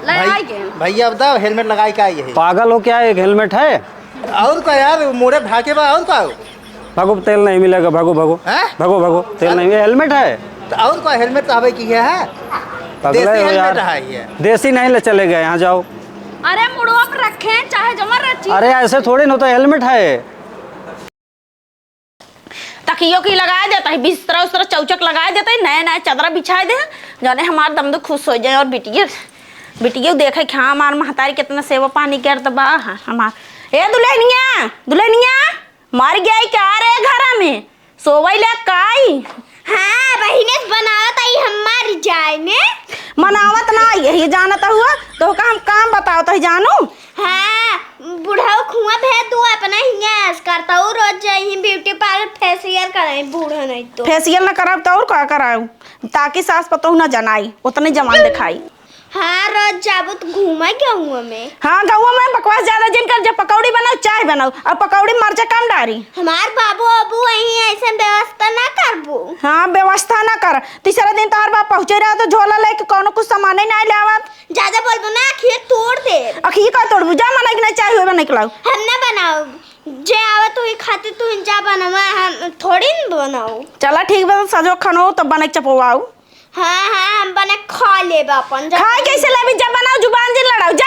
भैया बताओ हेलमेट लगाए क्या ये? पागल हो क्या? एक हेलमेट है और क्या यार, मोड़े भागे बा और क्या? भागो, तेल नहीं मिलेगा, भागो भागो भागो भागो, तेल नहीं, हेलमेट है तो और क्या? हेलमेट तो हवे की है, पगला हो यार, देसी नहीं ले चले गए, यहाँ जाओ। अरे मुड़वा पर रखे चाहे जमा रची। अरे ऐसे थोड़ी न होता, हेलमेट है। तकियों की लगा देता है, बिस्तरा उस्तरा चौचक लगा देता है, नया नया चादरा बिछा दे, जाने हमारा दम दो खुश हो जाए। और बिटिया देखे कि हाँ हमार महतारी कितना सेवा पानी करता बा हमार। ए दुल्हनिया मर गया क्या रे घर में सोवई ले काई? हाँ बहिने बनावत आई हमार जाए ने मनावत ना यही जानत हुआ तो का हम काम बताओ तो जानू। हाँ बूढ़ा खुआ भेज दू अपना हियां करता हूँ रोज जाई ब्यूटी पार्लर फेशियल कराई। बूढ़ा नहीं तो फेशियल ना कराब तो और का कराऊ ताकि सास पतो ना जनाई उतने जमान दिखाई। हाँ रोज जाबो तो घूमा गहुआ में। हाँ गहुआ में बकवास ज्यादा जिन कर, जब पकौड़ी बनाओ चाय बनाओ और पकौड़ी मर्चा कम डारी। हमार बाबू अबू वही ऐसे व्यवस्था ना करबो। हाँ व्यवस्था ना कर, तीसरा दिन तार बाप पहुंचे रहा तो झोला लेके कोनो कुछ सामान नहीं ले आवत। ज्यादा बोलबो ना आखिर तोड़ दे। आखिर का तोड़बू जा मना के नहीं चाय होबे निकलाऊ। हम ना बनाओ जे आवे तू ही खाती तू जा बनावा, हम थोड़ी न बनाओ। चला ठीक बा सजो खनो तब बने चपवाऊ। हाँ हाँ हम बने खा लेबा अपन। खाए कैसे लेबी जब बनाओ जुबान जिन लड़ाओ जा।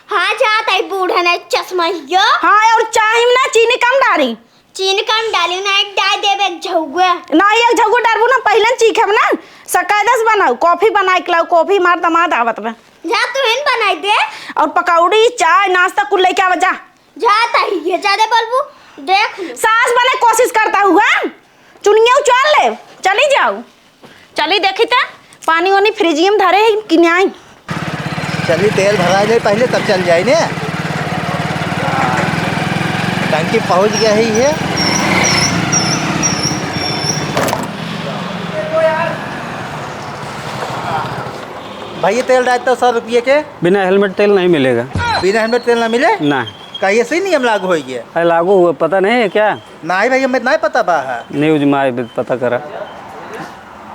हाँ जाता है बूढ़ा ने चश्मा हियो। हाँ और चाय में ना चीनी कम डारी। चीनी कम डाली ना एक डाल देबे एक झौगा। ना एक झौगा डालबू ना पहले चीखब ना सकायदस बनाओ कॉफी बनाई के लाओ, कॉफी मार दमाद आवत में जा तू इन बनाई दे। और पकौड़ी चाय नाश्ता कुल लेके आवा जा। जाता है ये ज्यादा बोलबू देख लो। सास बने कोशिश करता हुआ चुनिया उचाल ले चली जाओ। चली देखी था पानी वानी फ्रिजियम धरे है कि नहीं। चलिए तेल भरा ले पहले तब चल जाए ने। टंकी पहुंच गया ही है। भैया तेल डालते हो 100 रुपये के बिना हेलमेट तेल नहीं मिलेगा। बिना हेलमेट तेल ना मिले ना कहिए सही नियम लागू हो गया। लागू हुआ पता नहीं है क्या? नहीं भैया मैं नहीं पता बा न्यूज में पता करा।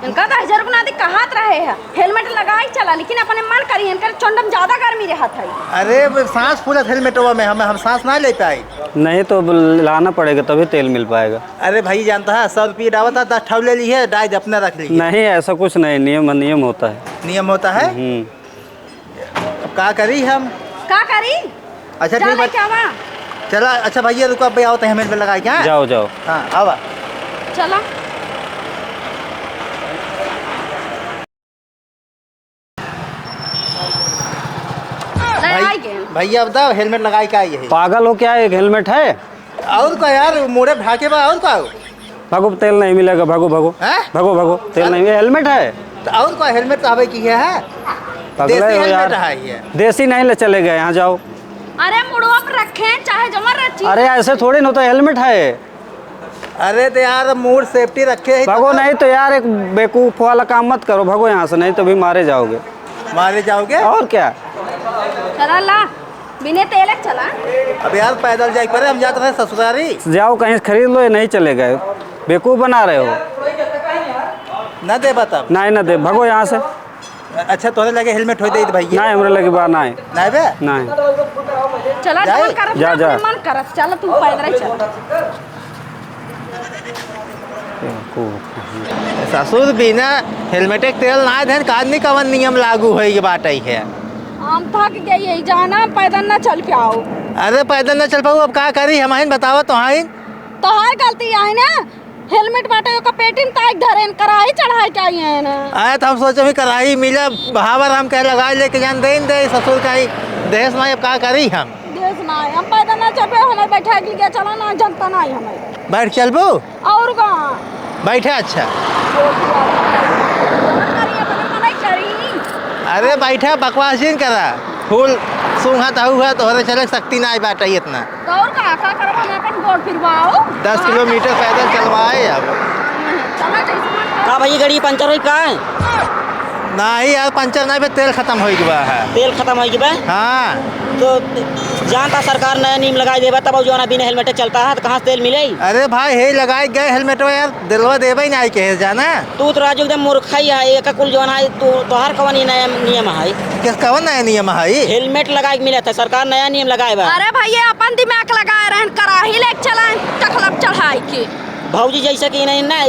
इनका 1000 रुपया दी कहात रहे है हेलमेट लगाई चला, लेकिन अपने मन करी इनका चोंडम ज्यादा गर्मी रहा था। अरे सांस फूलत हेलमेटवा में हम सांस ना ले पाए। नहीं तो लाना पड़ेगा तभी तेल मिल पाएगा। अरे भाई जानता है 100 रुपये डावा था 10 ठव ले ली है डाय अपना रख ली। नहीं ऐसा कुछ नहीं, नियम होता है। नियम होता है। अब क्या करी हम का करी? अच्छा ठीक है चला। अच्छा भैया रुको अब आओ तो हेलमेट में लगा क्या? जाओ जाओ। हाँ आवा चला। भैया बताओ हेलमेट लगाए क्या ये? पागल हो क्या? एक हेलमेट है और क्या यार, मोड़े भागे बा और क्या? भागो, तेल नहीं मिलेगा, भागो भागो भागो भागो, तेल नहीं, हेलमेट है तो और क्या? हेलमेट तो हवे की है, पगला हो यार, देसी नहीं ले चले गए, यहाँ जाओ। अरे मुड़वा पर रखे चाहे जमा रची। अरे ऐसे थोड़ी न होता, हेलमेट है। अरे तो यार मूड सेफ्टी रखे है। भागो नहीं तो यार एक बेवकूफ वाला काम मत करो, भागो यहाँ से, नहीं तो भी मारे जाओगे। मारे जाओगे और क्या? चला ला बिना तेल चला। अब यार पैदल जाए पर हम जाते हैं ससुरारी। जाओ कहीं खरीद लो, ये नहीं चले गए, बेवकूफ बना रहे हो। ना दे बता नहीं ना दे, भागो यहाँ से। अच्छा तोरे लगे हेलमेट हो दे भैया? नहीं हमरे लगे बात नहीं। नहीं बे नहीं चला जा जा मन करत चल तू पैदल चल। ससुर बिना हेलमेट के तेल ना देन कादनी कवन नियम लागू होई बात है। हम थक गए यही जाना पैदल ना चल पाओ। अरे पैदल ना चल पाऊ अब क्या करी हम आइन बताओ तो आइन तो हर गलती है ना, हेलमेट बाटे का पेटिन ताक धरेन कराई चढ़ाई चाहिए ना। आए तो हम सोचे भी कराई मिला बहावर हम कह लगा लेके जान देन दे ससुर का ही देश में अब क्या करी हम देश ना हम पैदल ना चल पाओ, हमें बैठा के लिए चला ना जनता ना हमें बैठ चलबो और कहाँ बैठे। अच्छा अरे बैठा बकवास जिन करा फूल सूंघा हुआ तो हरे चले शक्ति ना बात इतना। तो और का करब हम अपन गोड़ फिरवाओ 10 किलोमीटर पैदल चलवाए। अब चला जैसे का भाई गाड़ी पंचर हुई का है? नहीं यार पंचर नहीं बे तेल खत्म हो गया है। तेल खत्म हो गया। हाँ तो जानता सरकार नया नियम लगाई देबा तब जो ना बिना हेलमेट चलता है तो कहाँ से तेल मिले। अरे भाई हे लगाए गए हेलमेट यार दिलवा देवे नहीं के जाना। तू तो राजू एकदम मूर्खाई है एक कुल जो है तू तोहार कवन ही नया नियम है। किस कवन नया नियम है? हेलमेट लगाए के मिला था सरकार नया नियम लगाए बा। अरे भैया अपन दिमाग लगाए रहन कराही ले चलाए टखलप चढ़ाई के। भौजी जैसे कि नहीं ना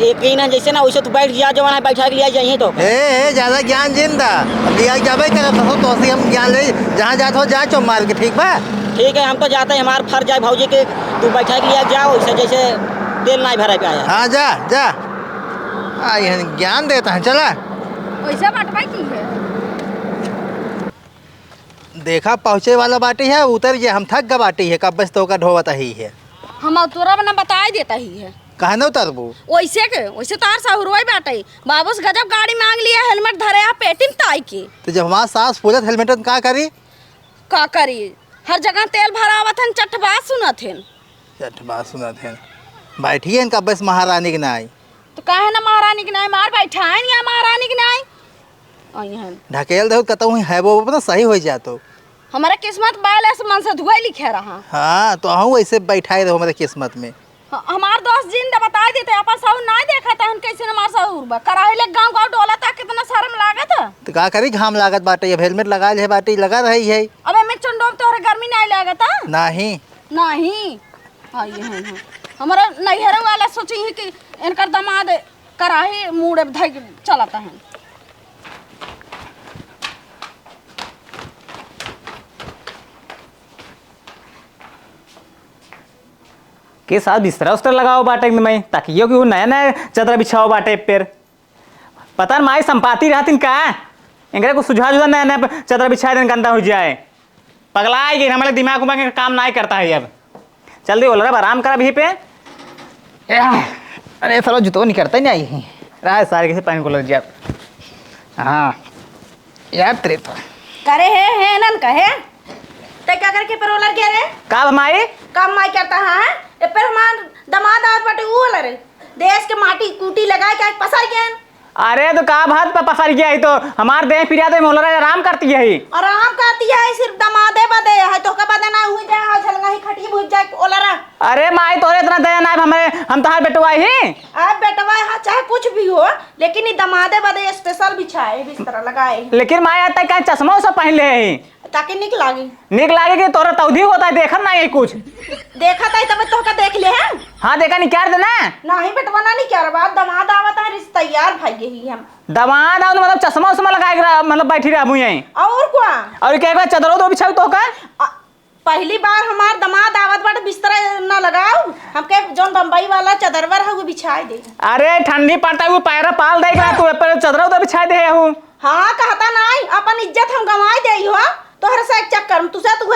एक ही ना जैसे ना वैसे तू बैठ जा जवाना बैठा के लिया जाइए तो ए ज्यादा ज्ञान जिंदा अब लिया जाबे करे तो हम ज्ञान ले जहाँ जात हो जा चो मार के ठीक बा। ठीक है हम तो जाते हैं हमार फर्ज है भौजी के तू बैठा के लिया जाओ वैसे जैसे तेल नहीं भरा पे आया। हाँ जा जा ज्ञान देता है चला वैसे बटवा की है। देखा पहुँचे वाला बाटी है उतर जे हम थक गा बाटी है कब बस तो का ढोवता ही है। हम तोरा बना बता देता ही है कहा न उतरबू वैसे के वैसे तार सहुरवाई बाटे बाबूस गजब गाड़ी मांग लिया हेलमेट धरे आ पेटिन ताई के। तो जब हमारा सास पूछत हेलमेट का करी का करी हर जगह तेल भरावत हन चटबा सुनत हन। चटबा सुनत है बैठिए इनका बस महारानी के नाई तो काहे ना महारानी के नाई मार बैठा है या महारानी के नाई आई हन ढकेल दो कतहु है वो ना सही हो जातो। हमारा किस्मत बैल ऐसे मन से धुआई लिखे रहा। हाँ तो अहूँ ऐसे बैठाए रहो हमारे किस्मत में। हमार दोस्त जिंदा बता देते अपन सब नहीं देखा था कैसे न मार सहूर बा कराही ले गांव गांव डोला था कितना शर्म लागत है। तो का करी घाम लागत बाटे अब हेलमेट लगा ले बाटी लगा रही है। अबे मैं चंडोब तोहरे गर्मी नहीं लागत है नहीं नहीं आई है हमारा नैहर वाला सोची है कि इनकर दामाद कराही मुड़े धई चलाता है। के साथ बिस्तरा उस्तरा लगाओ बाटे में ताकि यो कि वो नया नया चादर बिछाओ बाटे पेर पता न माई संपाति रहती का इंगरे को सुझाव जुझा नया नया चादर बिछाए दिन गंदा हो जाए पगला गई हमारे दिमाग उमाग काम नहीं करता है अब चल दी बोल रहा आराम करा भी पे अरे सालो जुतो नहीं करता नहीं आई रहा सारे किसी पानी को लग जाए। हाँ यार तेरे तो करे है नन कहे ते क्या करके पेरोलर के रे का माई काम माई करता है ए पर हमार दमाद आवत बाटे ऊ वाला रे देश के माटी कूटी लगाए के पसार के अरे तो का भात पर पसार गया है तो हमार देह पिरिया दे मोलरा आराम करती है आराम करती है सिर्फ दमादे बदे है तो का बदे ना हुई जाए झलंगा ही खटिए भूज जाए ओलरा। अरे माई तोरे इतना दया ना हमारे हम तोहार बेटवा ही आप बेटवा है चाहे कुछ भी हो लेकिन ये दमादे बदे स्पेशल बिछाए बिस्तर लगाए लेकिन माई आता क्या चश्मा सब पहन ले है ताकि निक लागी निक लागे कि तोरा तौधी होता है देखा नहीं कुछ देखा था तब तो का देख ले हैं। हाँ देखा नहीं क्या देना नहीं बेटवा ना नहीं क्या बात दमाद आवत है रिश्ता तैयार भाई यही हम दमाद आओ मतलब चश्मा उस्मा लगाए मतलब बैठी रहा यहीं और क्या और क्या बात चदरो तो बिछाऊ तो का पहली बार हमार दमाद आवत बाटे बिस्तर ना लगाओ हमके जोन बम्बई वाला चदरवर है वो बिछाए दे। अरे ठंडी पड़ता है वो पैरा पाल देगा तू चदरो तो बिछा दे हूँ। हाँ कहता नहीं अपन इज्जत हम गंवाए दे हो तोहरे से एक चक्कर तुझे तू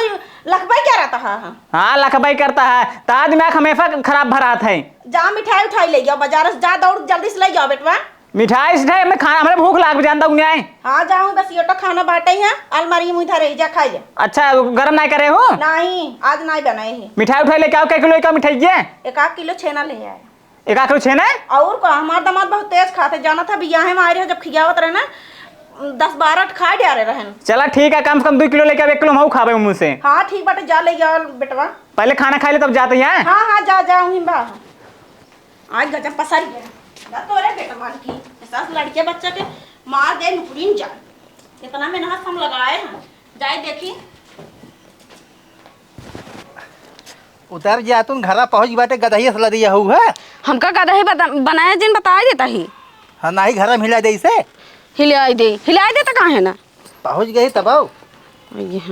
लखबाई क्या रहता है। हाँ लखबाई करता है ताज दिमाग हमेशा खराब भरा है। जा मिठाई उठाई ले जाओ बाजार से जा दौड़ जल्दी से ले जाओ बेटवा मिठाई सिठाई हमें खाना हमारे भूख लाग जानता हूँ न्याय। हाँ जाऊँ बस ये तो खाना बांटे हैं अलमारी में इधर जा खाई जा। अच्छा गरम नहीं करे हो नहीं आज नहीं बनाए हैं। मिठाई उठाई लेके आओ क्या किलो का मिठाई है 1 किलो छेना ले आए 1 किलो छेना और को हमारे दामाद बहुत तेज खाते जाना था बियाहे में आ रहे जब खियावत रहे ना 10-12 खा डारे रहन। चला ठीक है कम से कम 2 किलो लेके 1 किलो हम खावे मुँह से। हाँ ठीक बाटे जा ले जाओ बेटवा पहले खाना खा ले तब जाते हैं। हाँ हाँ जा जाऊँ बा आज गजब पसर गया तोरे बेटवा की सास लड़के बच्चा के मार दे नुकरीन जा इतना मेहनत हम लगाए हैं जाए देखी उतर जा तुम घरा पहुँच बाटे गदहिया सला दिया हुआ है हमका गदही बनाया जिन बता देता ही। हाँ ना ही घर में हिला दे इसे हिलाई दे तो कहाँ है ना पहुँच गई तब आओ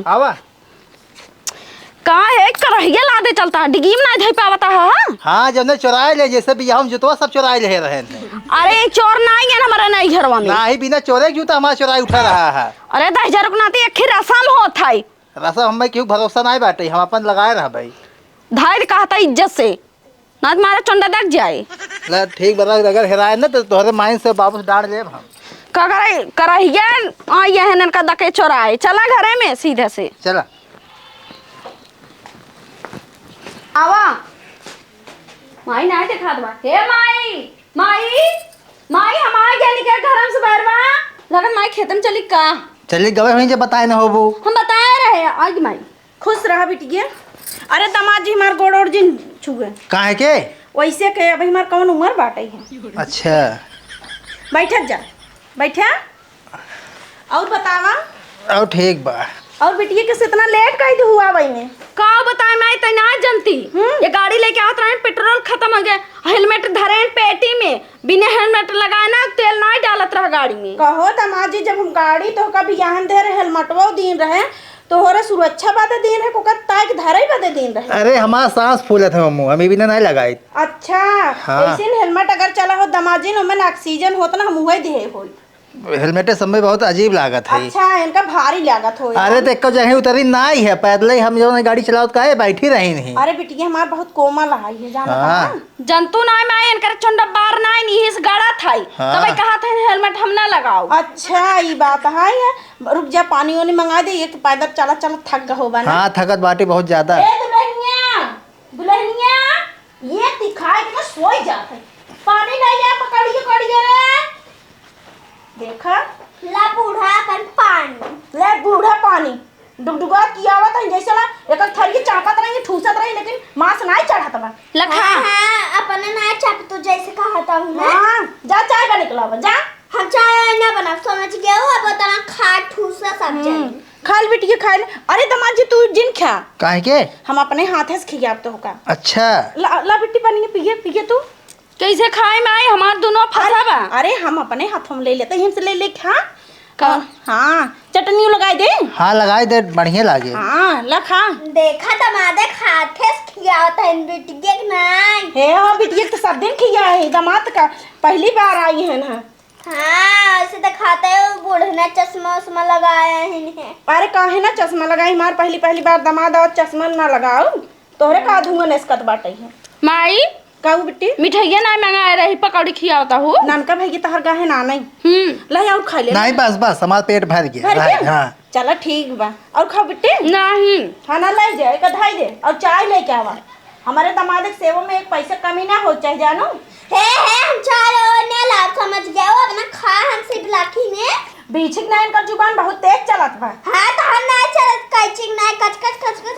आवा कहाँ है करहिया लादे चलता है डिगीम नहीं धई पावता है। हाँ जब ने चुराए ले जैसे भी हम जुतवा सब चुराए ले रहे हैं। अरे चोर नहीं है हमारा नहीं घरवा में ना ही बिना चोरे जूता हमारा चुराई उठा रहा है। अरे 10,000 रुपया एक रसम होत है रसम हमें क्यों भरोसा नहीं बाटे हम अपन लगाए रहा भाई धार कहता इज्जत से ना तुम्हारा चंडा दग जाए ल ठीक बता अगर हेराए ना तो तोहरे माइन से वापस डाल ले हम का करे करहिया आई है नन का दके चोराए चला घरे में सीधे से चला आवा माई नहीं देखा दबा हे माई माई माई हमारे गेली के घर से बहरवा लगन माई खेतन चली का चलिए गवे वहीं जब बताए ना हो वो। हम बताए रहे आज माई खुश रहा बिटिया। अरे दामाद जी हमार गोड़ और जिन छुए काहे के? वैसे के अभी हमार कौन उम्र बाटे है। अच्छा बैठत जा बैठा और बतावा। और ठीक बा। और बिटिया के इतना लेट काहे हुआ भाई में का बताए मैं तो ना जानती। ये गाड़ी लेके आवत रहे पेट्रोल खत्म हो गया हेलमेट धरे पेटी में बिना हेलमेट लगाए ना तेल ना डालत रहा गाड़ी में। कहो दामाद जी जब हम गाड़ी तो कभी यहाँ दे रहे हेलमेटवा दिन रहे तो हो रहा सुरक्षा बाते दिन रहे को ताक धरे बाते दिन रहे। अरे हमारा सांस फूले थे मम्मू हमें बिना नहीं लगाई। अच्छा हाँ। ऐसे हेलमेट अगर चला हो दामाद जी में ऑक्सीजन होता ना हम वही दे हो। हेलमेट समय बहुत अजीब लागत है। अच्छा इनका भारी लागत हो। अरे तो एक जगह उतरी ना ही है पैदल ही हम जो गाड़ी चलाओ का है बैठी रही नहीं। अरे बिटिया हमारा बहुत कोमल है जाना हाँ। जंतु ना मैं इनकर चंडा बार ना नहीं इस गाड़ा था हाँ। तब कहा था हेलमेट हम ना लगाओ। अच्छा ये बात है रुक जा पानी वानी मंगा दे एक पैदल चला चला थक हो बना। हाँ थकत बाटी बहुत ज्यादा। ए दुल्हनिया ये दिखाए कि मैं सोई जाते पानी नहीं जा पकड़िए देखा ला बूढ़ा अपन पानी ले बूढ़ा पानी डुगडुगा किया हुआ था जैसे ला एक थरी चापत रही ठूसत रही लेकिन मांस नहीं चढ़ाता बा लखा हाँ अपने ना छप तू जैसे कहता हूँ ना। हाँ जा चाय का निकला बा जा हम चाय ना बना समझ गया हो अब तना खा ठूसा सब जाए खाल बिटिया खाल। अरे दामाद जी तू जिन खा काहे के? हम अपने हाथे से खिया तो होगा। अच्छा ला बिट्टी पानी पिए तू कैसे खाए मैं हमार दोनों फंसा बा। अरे हम अपने हाथों में ले लेते हैं ले ले खा का? हाँ चटनी लगाई दे। हाँ लगाई दे बढ़िया लागे। हाँ ला खा देखा दमादे खाते खिया होता है बेटिया नहीं। हे हो बिटिया तो सब दिन खिया है दामाद का पहली बार आई है ना। हाँ ऐसे तो खाते हो बूढ़े ने चश्मा उस्मा लगाया है। अरे काहे ना चश्मा लगाई मार पहली बार दामाद और चश्मा ना लगाओ तोहरे का दूंगा नेस्कत बाटे है माई कहू बिट्टी मिठाइया ना मंगाए रही पकौड़ी खियावता हूँ। नानका भाई की तहर गाहे ना नहीं ला और खा ले नहीं बस बस हमारा पेट भर गया। भर गया? हाँ चलो ठीक बा और खाओ बिट्टी नहीं खाना ले जाए कधाई दे और चाय लेके आवा। हमारे दामाद के सेवा में एक पैसा कमी ना हो चाहे जानो। हे हम चाय ने लाभ समझ गया हो अपना खा हमसे बुलाकी ने बीचिक नाइन का जुबान बहुत तेज चलत बा। हाँ तो हम ना चलत कैचिंग ना कच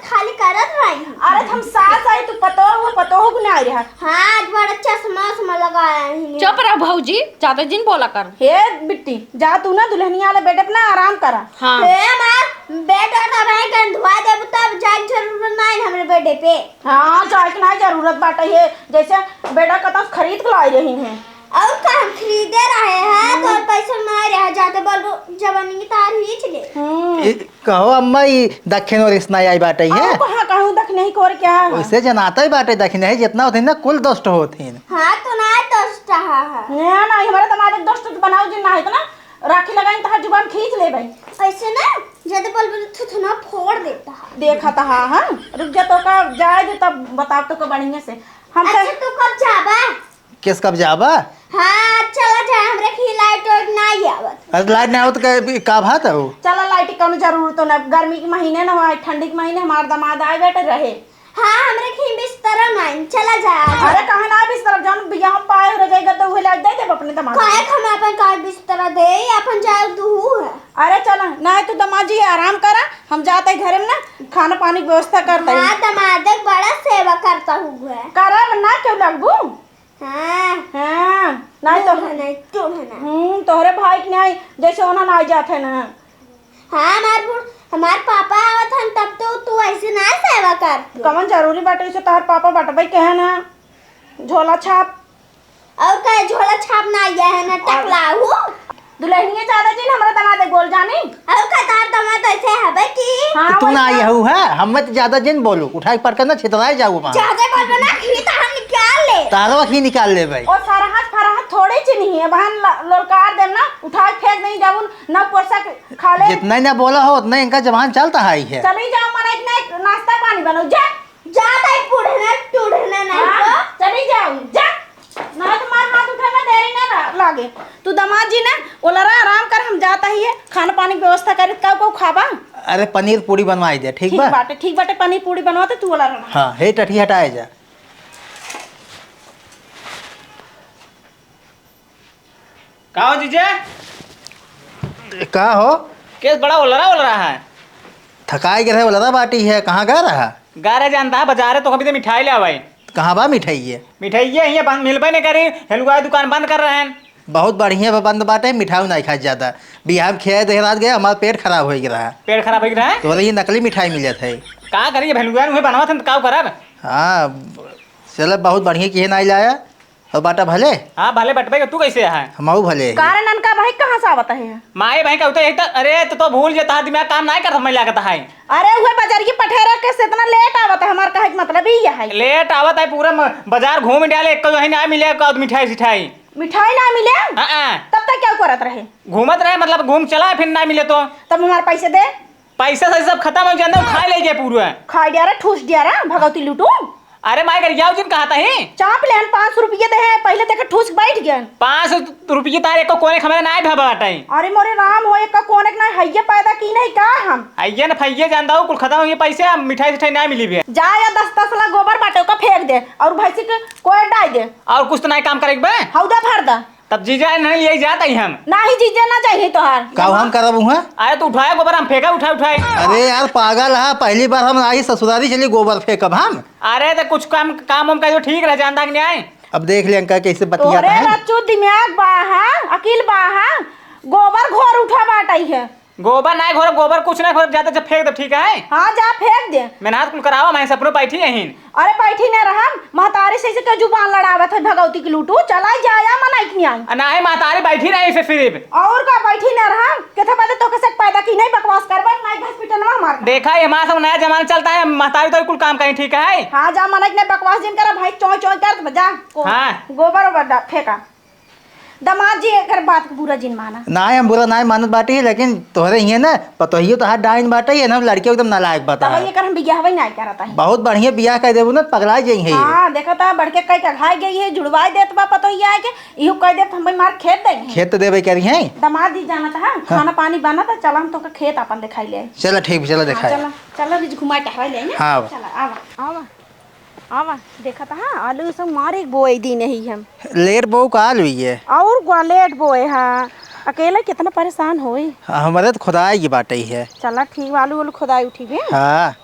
खाली करत रही। अरे हम सास आई तू पतो हो गुनाई रहा। हाँ आज बड़ा चश्मा उस्मा लगाया है। चुप रह भौजी ज्यादा जिन बोला कर। हे बिट्टी जा तू ना दुल्हनिया वाले बेटे अपना आराम करा। हाँ हे मार बेटा तब है गंधवा दे तब जाए जरूरत नहीं हमरे बेटे पे। हाँ चाय की नहीं जरूरत बाटे है जैसे बेटा का तो खरीद के लाई रही है। और का हम खरीदे रहे हैं तो पैसा मार रहे जाते बोलो जवानी की तार ही चले। कहो अम्मा ये दक्षिण और इस आई बाटे है। कहाँ कहूँ दखने ही कोर क्या है। वैसे जनाता ही बाटे दक्षिण है जितना होते ना कुल दोस्त होते। हाँ तो ना दोस्त है ना हमारे दामाद दोस्त बनाओ जिन ना है तो ना राखी लगाई तो जुबान खींच ले भाई ऐसे ना जब बोल थुथुना फोड़ देता है। देखा था हाँ रुक जा तो का जाए दे तब बताओ तो को बढ़िया से हम अच्छा तू कब जाबा? किस कब जाबा? हाँ चला जाए हमरे की लाइट और नहीं आवत। अरे लाइट नहीं आवत का बात है वो। चला लाइट की कौन जरूरत ना गर्मी के महीने ना हुआ ठंडी के महीने हमारे दामाद आए बैठे रहे। हाँ हमरे की बिस्तर नहीं चला जाए। अरे कहे ना बिस्तर जान यहाँ पाए हो जाएगा तो वो लाइट दे दे अपने दामाद। काहे हम अपन का बिस्तर दे अपन जाए दूह है। अरे चला ना तो दामाद जी आराम करा हम जाते घरे में ना खाना पानी की व्यवस्था करते हैं। हाँ दामाद बड़ा सेवा करता हूँ करा ना क्यों लगबू। हाँ हाँ नहीं तो नहीं तोहरे भाई के नहीं जैसे उन्हें ना जाते ना। हाँ हमार पापा आवत हन तब तो तू ऐसे ना सेवा कर। कमन जरूरी बाटे से तार पापा बटबई कहे ना झोला छाप और का झोला छाप ना आया है ना टकलाहू दुल्हनिया ज्यादा जी हमरा दामाद बोल जानी और का तार दामाद ऐसे हबे की। हाँ तू ना आई है हम मत ज्यादा जिन बोलो उठाई पड़ कर ना छितराए जाऊ वहां ज्यादा बोल ना खी तो हम निकाल ले तारवा की निकाल ले भाई। और फराहत थोड़े ची नहीं है बहन लोलकार देम ना उठा फेंक नहीं जाऊन ना पोसा खा ले। जितना ना बोला हो उतना इनका जबान चलता है। चली जाओ मना ना नाश्ता पानी बनो जा ज्यादा बुढ़ना टूढ़ना नहीं तो चली जाओ जा ना तुम्हार हाथ उठाना देरी ना लागे। तू दामाद जी ना ओलरा आराम कर हम जाता ही है खाना पानी की व्यवस्था करे कब को खाबा। अरे पनीर पूरी बनवाई दे ठीक बा। ठीक बाटे पनीर पूरी बनवाते तू ओलरा। हाँ हे टठी हटाए जा। का हो जीजे का हो केस बड़ा उल रहा है। थकाई गिर बोला बाटी है कहाँ गा रहा गारे जानता है बाजार तो कभी तो मिठाई ले भाई। कहाँ बा मिठाई है मिठाई ये बंद मिलबे नहीं करी। हलवाई दुकान बंद कर रहे हैं। बहुत बढ़िया बंद बाटे मिठाई नहीं खाई ज्यादा बिहार में खेत देहरात गया हमारा पेट खराब हो रहा है। पेट खराब हो रहा है तो ये नकली मिठाई मिले थे का करिए हलवाई में बनवा था का करब। हाँ चलो बहुत बढ़िया किए नहीं लाया और बाटा भले। हाँ भले बटबे तू कैसे है हमाऊ भले कारण अनका भाई कहाँ से आवत है? माए भाई कहते यही अरे तो भूल जाता दिमाग काम नहीं करता मैं लागत है। अरे हुए बाजार की पठेरा कैसे इतना लेट आवत है? हमार कहे मतलब ही है लेट आवत है पूरा बाजार घूम डाले एक कहीं नहीं मिले मिठाई सिठाई मिठाई ना मिले। तब तक क्या करत रहे? घूमत रहे मतलब घूम चला फिर नहीं मिले तो तब हमारे पैसे दे। पैसा से सब खत्म हो जाता खा ले पूरा खा दिया ठूस दिया भगवती लूटू। अरे माई कर जाओ जिन कहा था चाप ले 500 रुपये दे है पहले देखे ठूस बैठ गया 500 रुपये तारे को कोने खमेरा नहीं भबाटे। अरे मोरे राम हो एक का कोने ना हइये पैदा की नहीं का हम आइए ना फैये जानता हूँ कुल खत्म हो गए पैसे मिठाई सिठाई नहीं मिली भी जा या 10 ला गोबर बाटे का फेंक दे और भैंसी के कोई डाल दे और कुछ तो नहीं काम करेगा बे हौदा भर दा तब जीजा नहीं ले जाता ही हम नहीं जीजा ना चाहिए तोहार का हम करब हुआ। अरे तो उठाए गोबर हम फेंका उठाए अरे यार पागल है पहली बार हम आई ससुरारी चली गोबर फेंकब हम। अरे तो कुछ काम हम कर ठीक रह जानता कि नहीं। अब देख ले अंका कैसे बतिया तोरे है। रच्चू दिमाग बाहा अकील बाहा गोबर घोर उठा बाटाई है। गोबर नहीं घोर गोबर कुछ नहीं घोर जाता जब फेंक दो ठीक है। हाँ जा फेंक दे मेहनत कुल करावा मैं सपनों बैठी यहीं। अरे बैठी न रहा महतारी से के जुबान लड़ावत है भगवती की लूटू चला जाया मना इतनी आई नहीं महतारी बैठी रही से सिर्फ और का बैठी न रहा कहता पहले तो कैसे पैदा की नहीं बकवास करबे नहीं हॉस्पिटल में हमार देखा है हमारा सब नया जमाना चलता है महतारी तो कुल काम कहीं ठीक है। हाँ जा मना इतने बकवास जिन करा भाई चोय चोय कर जा हाँ। गोबर ओबर फेंका दामाद जी अगर बात बुरा जिन माना ना हम बुरा ना मानत बाटी है लेकिन तोहरे ही है ना पतोहियो तो हाथ डाइन बाटे है ना लड़के एकदम नालायक बता तब ये कर हम बियाह वही नहीं करता है। बहुत बढ़िया बियाह कर देबू ना पगला जाएंगे। हाँ देखा था बढ़ के कई घाई गई है जुड़वाई देत बा पतो ही आए के इहो कह दे हम भाई मार खेत देंगे खेत तो देवे करी है दामाद जी जाना था खाना पानी बना था चला हम तो का खेत अपन दिखाई ले। चलो ठीक चलो देखा चला चला रिज घुमा टहरा ले हाँ चला आवा आवा आवा देखा था आलू सब मारे बोए दी नहीं हम लेट बहु का हुई है और ग्वालेट बोए हाँ अकेला कितना परेशान होई हमारे तो खुदाई की बात ही है। चला ठीक आलू वालू खुदाई उठी भी हाँ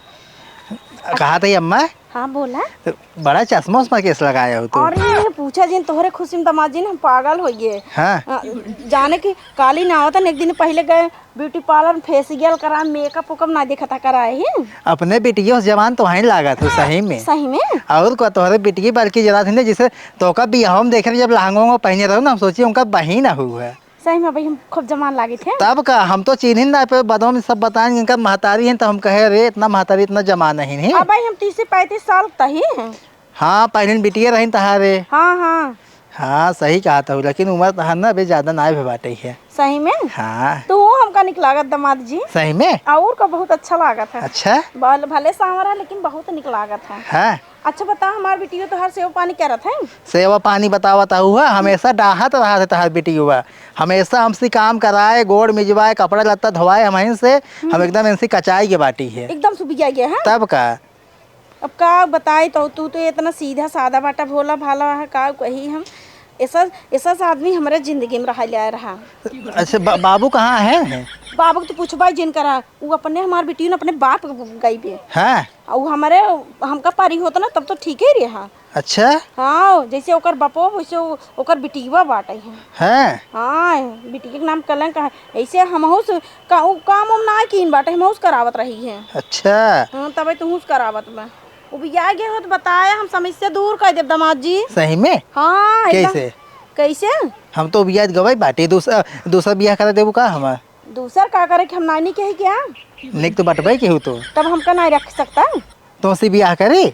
कहा था अम्मा हाँ बोला तो बड़ा चश्मा उस्मा केस लगाया हो तो। और ये पूछा जिन तोहरे खुशी में दामाद जी ने हम पागल हो गए। हाँ जाने की काली ना होता एक दिन पहले गए ब्यूटी पार्लर फेसियल करा मेकअप उकअप ना देखा था कराए ही अपने बेटियों जवान तो वहीं लागा था सही में और को तोहरे बेटी बल्कि जरा थी ना जिसे तो का भी हम देख रहे जब लहंगों पहने रहो ना हम सोचिए उनका बहिन हुआ है सही में भाई हम खूब जमान लागे थे तब का हम तो चिन्ह ना पे बदों में सब बताएंगे इनका महतारी है तो हम कहे रे इतना महतारी इतना जमाना ही नहीं। अब भाई हम 30 से 35 साल तही हैं। हाँ पहले बिटिया रही तहारे। हाँ हाँ हाँ सही कहा था लेकिन उम्र तहार ना अभी ज्यादा ना भी बाटे है सही में। हाँ तो हमका निक लागत दामाद जी सही में और का बहुत अच्छा लागत है। अच्छा बाल भले सांवरा लेकिन बहुत निक लागत है। हाँ अच्छा बता हमार बेटियों तो हर सेव पानी क्या रहता है सेवा पानी बतावता हुआ हमेशा डाहत रहा था तहार बेटी हुआ हमेशा हमसे काम कराए गोड़ मिजवाए कपड़ा लत्ता धोवाए हम से हम एकदम इनसे कचाई के बाटी है एकदम सुबिया गया है। तब का अब का बताए तो तू तो इतना सीधा सादा बाटा भोला भाला है का कही हम ऐसा आदमी हमारे जिंदगी में रहा। अच्छा बाबू कहाँ है बाबू तो पूछबा जिन करा वो अपने हमार बेटी ने अपने बाप गई भी हाँ और हमारे हमका पारी होता ना तब तो ठीक ही रहा। अच्छा हाँ जैसे ओकर बापो वैसे ओकर बिटिया बाटे है। हाँ बिटिया के नाम कलंक है ऐसे हम काम हम ना कीन बाटे हम करावत रही है। अच्छा हाँ तब तुम करावत बा वो भी आ गए हो तो बताया हम समस्या दूर कर देव दामाद जी। सही में। हाँ कैसे कैसे हम तो बियाह गवाई बाटे दूसरा बियाह करा देबू का हमार दूसर का करे कि हम नानी के ही क्या निक तो बटवाई के हो तो तब हमका नहीं रख सकता तो से बियाह करे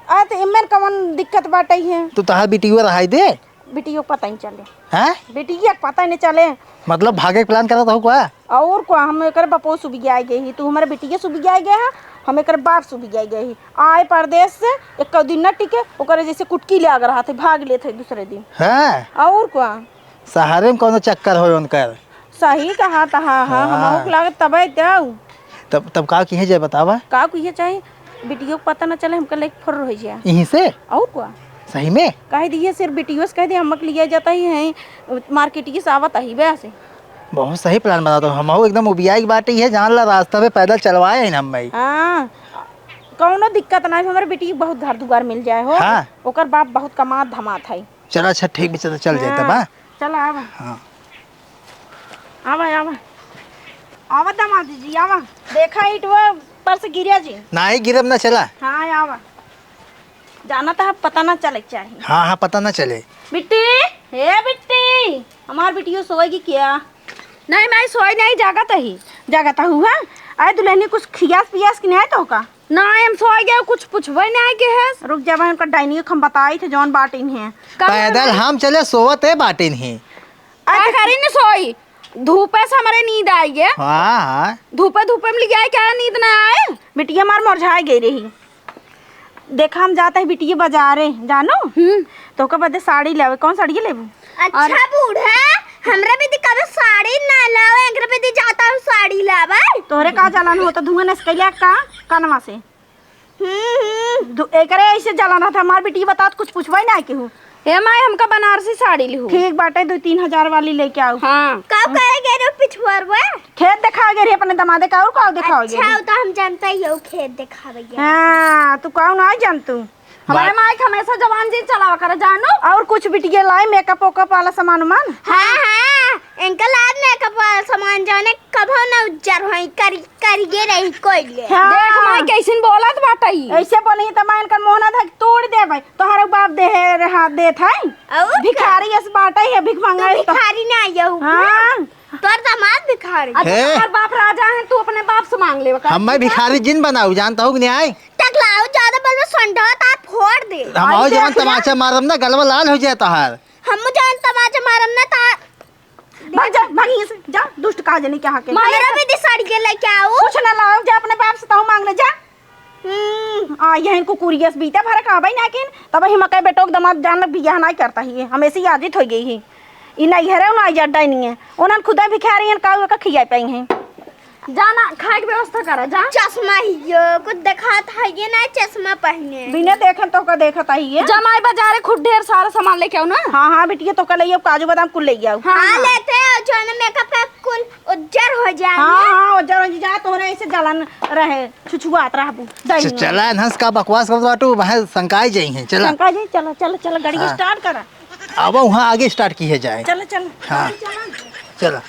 आ तो इमर कवन दिक्कत बाटे है तो तहार बिटिया रहाई दे बेटियों पता ही चले हैं बेटिया पता नहीं चले मतलब भागे प्लान करा था क्या और को हम एक बपो सुबह गया गई तू हमारे बेटिया सुबह गया है हम एक बाप सुबह गया गई आए परदेश से एक दिन न टिके ओकर जैसे कुटकी ले आ रहा थे भाग ले थे दूसरे दिन हैं और को सहारे में कोनो चक्कर हो उनकर सही कहा था। हाँ हम लागत तब तब का की है जे बतावा का कुछ चाहिए बेटियों को पता न चले हमका लेके फर रह जाए यहीं से और को सही में कह दिए सिर्फ बेटियों से कह दिए हमक लिया जाता ही है मार्केट की सावत ही वैसे बहुत सही प्लान बना तो हम एकदम उबिया की बात ही है, जान ला रास्ता पे पैदल चलवाए हम भाई। हाँ कौनो दिक्कत ना है, हमारे बेटी के बहुत घर दुआर मिल जाए हो। हाँ। ओकर बाप बहुत कमात धमात है। चलो अच्छा ठीक भी चल जाए तब। हाँ चल आवा हाँ आवा आवा आवा दामाद जी आवा। देखा ईट वो पर से गिरा जी। ना ही गिरब ना चला। हाँ आवा, जाना तो पता ना चले चाहिए। हाँ हाँ पता ना चले। बिट्टी हे बिट्टी, हमार बिटियो सोएगी क्या? नहीं मैं सोई नहीं, जागत हुआ। आए दुल्हनी कुछ खियास पियास की नहीं तो का ना हम सो गए, कुछ पूछबे नहीं के है। रुक जा, उनका डाइनिंग हम बताई थे जौन बाटिन है। पैदल हम चले सोवत है बाटिन ही। अरे करी नहीं सोई, धूपे से हमारे नींद आई है। हाँ हाँ धूपे में लिया क्या नींद ना आए। बिटिया हमार मुरझा गई रही। देखा हम जाते हैं बिटिया बाजारे जानो। तो का बदे साड़ी लेवे, कौन साड़ी लेबू? अच्छा बूढ़ा, हमरा भी दिखावे साड़ी ना लावे, एकरा पे दी जाता हूं साड़ी लावे। तोहरे का जलन हो तो धुआं नसकैला का कानवा से। एकरे ऐसे जलन था। हमार बिटिया बता कुछ पूछवा ही नहीं केहू। हे माई हमका बनारसी साड़ी लिहू। ठीक बाटे 2-3 हजार वाली लेके आओ। हाँ कब कहे रे पिछुआरवा? खेत दिखाओगे रे अपने दमादे का, और का दिखाओगे? अच्छा तो हम जानता ही हो खेत दिखावे। हाँ तू कौन आ जान तू? हमारे माई हमेशा जवान जी चलावा करे जानो। और कुछ बिटिया लाए मेकअप ओकअप वाला सामान उमान। हाँ हाँ अंकल आज मेकअप वाला सामान जाने कभो ना उज्जर होई करिए रही कोई ले। हाँ। देख माई कैसिन बोलत बाटई। ऐसे बोली तो मैं इनका मोहना धक तोड़ दे भाई। तोहरा बाप दे है हाथ देत है। और भिखारी ऐसे बाटा है, भिख मांगा है तो। भिखारी ना आयो। हाँ तोर दामाद भिखारी। हे। अच्छा बाप राजा है, तू अपने बाप से मांग ले। हम मैं भिखारी जिन बनाऊ जानता हूँ कि नहीं आए। टकलाओ ज्यादा बल में संडा ता फोड़ दे। हम आओ जवान तमाचा मारम ना गलवा लाल हो जाता है। हम जान तमाचा मारम ना ता भाग जा, भाग यहाँ से जा। दुष्ट कहा जाने क्या के मेरा भी दी साड़ी के लेके आओ। कुछ ना लाओ, जा अपने बाप से ताऊ मांग ले जा। आ यहन को कुरियस बीता भरा का भाई नाकिन तब ही मकई बेटोक दमाद जान बियाह नहीं करता ही है। हमें से आदत हो गई है। ई नहीं है रे ना जड्डा नहीं है। उन्हन खुदा भिखारी हैं का खिया पाई हैं। जाना खाए की व्यवस्था करा जा। चश्मा ही यो कुछ देखा था ये ना चश्मा पहने। बिना देखन तो का देखता ही है। जमाई बाजारे खुद ढेर सारा सामान लेके आओ ना। हाँ हाँ बिटिया तो कल काजू बादाम कुल ले आओ। हाँ लेते हैं जो ना मेकअप का कुल उज्जर हो जाए। हाँ हाँ जरा जा तोरे ऐसे जलन रहे छुछुआत रहबू। चला हंस का बकवास कर बाटू वहाँ संकाय जाई हैं। चला शंका जी चलो चलो चलो गाड़ी स्टार्ट करा। अब वहाँ आगे स्टार्ट की है जाए। चलो चलो हाँ चला।